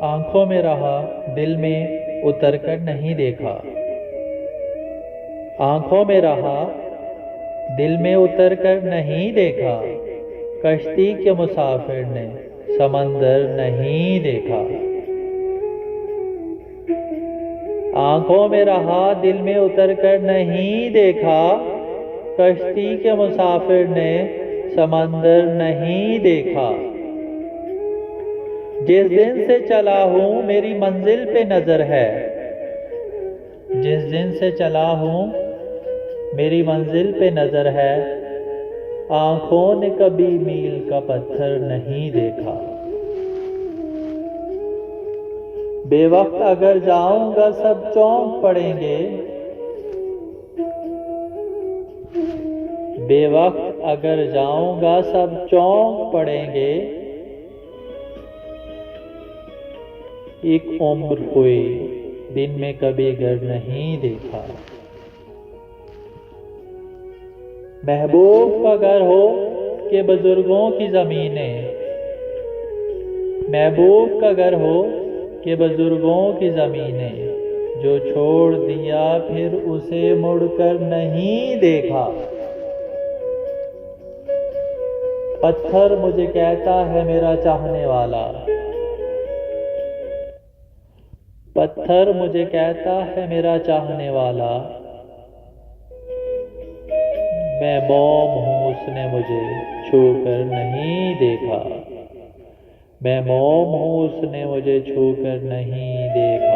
आंखों में रहा, दिल में उतर कर नहीं देखा। आंखों में रहा, दिल में उतर कर नहीं देखा। कश्ती के मुसाफिर ने समंदर नहीं देखा। आंखों में रहा, दिल में उतर कर नहीं देखा। कश्ती के मुसाफिर ने समंदर नहीं देखा। जिस दिन से चला हूं मेरी मंजिल पे नजर है। जिस दिन से चला हूं मेरी मंजिल पे नजर है। आंखों ने कभी मील का पत्थर नहीं देखा। बेवक्त अगर जाऊंगा सब चौंक पड़ेंगे। बेवक्त अगर जाऊंगा सब चौंक पड़ेंगे। एक उम्र कोई दिन में कभी घर नहीं देखा। महबूब का घर हो कि बुजुर्गों की जमीनें। महबूब का घर हो कि बुजुर्गों की जमीनें। जो छोड़ दिया फिर उसे मुड़कर नहीं देखा। पत्थर मुझे कहता है मेरा चाहने वाला। पत्थर मुझे कहता है मेरा चाहने वाला। मैं मौम हूं उसने मुझे छू कर नहीं देखा। मैं मौम हूं उसने मुझे छू कर नहीं देखा।